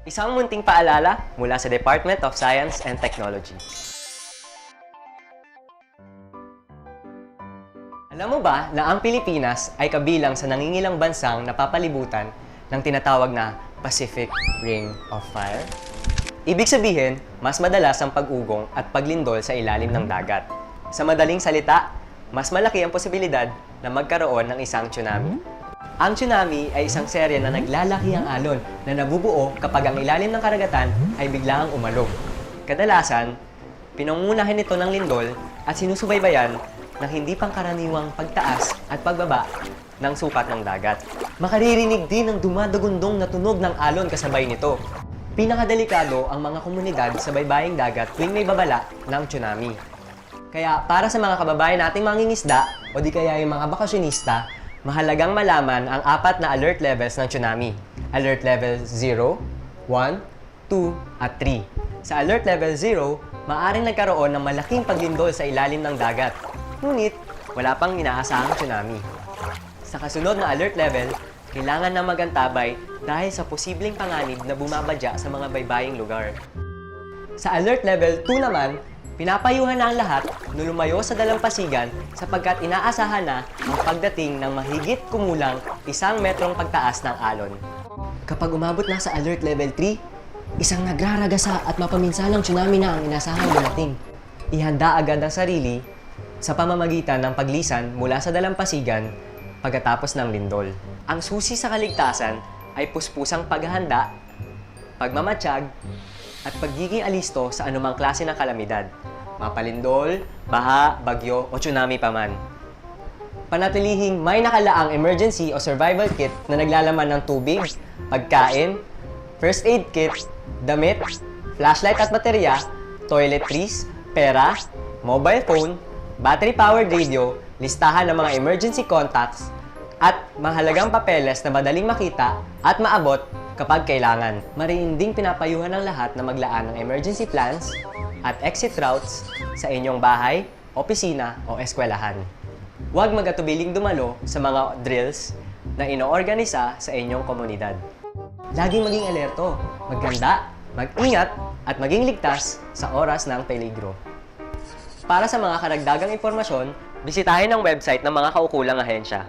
Isang munting paalala mula sa Department of Science and Technology. Alam mo ba na ang Pilipinas ay kabilang sa nangingilang bansang napapalibutan ng tinatawag na Pacific Ring of Fire? Ibig sabihin, mas madalas ang pag-ugong at paglindol sa ilalim ng dagat. Sa madaling salita, mas malaki ang posibilidad na magkaroon ng isang tsunami. Ang tsunami ay isang serye na naglalaki ang alon na nabubuo kapag ang ilalim ng karagatan ay biglaang umalog. Kadalasan, pinangunahin ito ng lindol at sinusubaybayan ng hindi pangkaraniwang pagtaas at pagbaba ng sukat ng dagat. Makaririnig din ng dumadagundong na tunog ng alon kasabay nito. Pinakadelikado ang mga komunidad sa baybaying dagat tuwing may babala ng tsunami. Kaya para sa mga kababayan nating mangingisda o di kaya yung mga bakasyonista, mahalagang malaman ang 4 na alert levels ng tsunami. Alert level 0, 1, 2, at 3. Sa alert level 0, maaaring nagkaroon ng malaking paglindol sa ilalim ng dagat. Ngunit, wala pang inaasahang tsunami. Sa kasunod na alert level, kailangan na magantabay dahil sa posibleng panganib na bumabadya sa mga baybaying lugar. Sa alert level 2 naman, pinapayuhan na ang lahat na lumayo sa dalampasigan sapagkat inaasahan na ang pagdating ng mahigit kumulang 1 metrong pagtaas ng alon. Kapag umabot na sa alert level 3, isang nagraragasa at mapaminsalang tsunami na ang inasahang dumating. Ihanda agad ang sarili sa pamamagitan ng paglisan mula sa dalampasigan pagkatapos ng lindol. Ang susi sa kaligtasan ay puspusang paghahanda, pagmamatsyag, at pagiging alisto sa anumang klase ng kalamidad, mapalindol, baha, bagyo, o tsunami pa man. Panatilihing may nakalaang emergency o survival kit na naglalaman ng tubig, pagkain, first aid kit, damit, flashlight at baterya, toiletries, pera, mobile phone, battery-powered radio, listahan ng mga emergency contacts, at mahalagang papeles na madaling makita at maabot kapag kailangan. Mariinding pinapayuhan ng lahat na maglaan ng emergency plans at exit routes sa inyong bahay, opisina o eskwelahan. Huwag magatubiling dumalo sa mga drills na inoorganisa sa inyong komunidad. Laging maging alerto, magganda, mag-ingat at maging ligtas sa oras ng peligro. Para sa mga karagdagang impormasyon, bisitahin ang website ng mga kaukulang ahensya.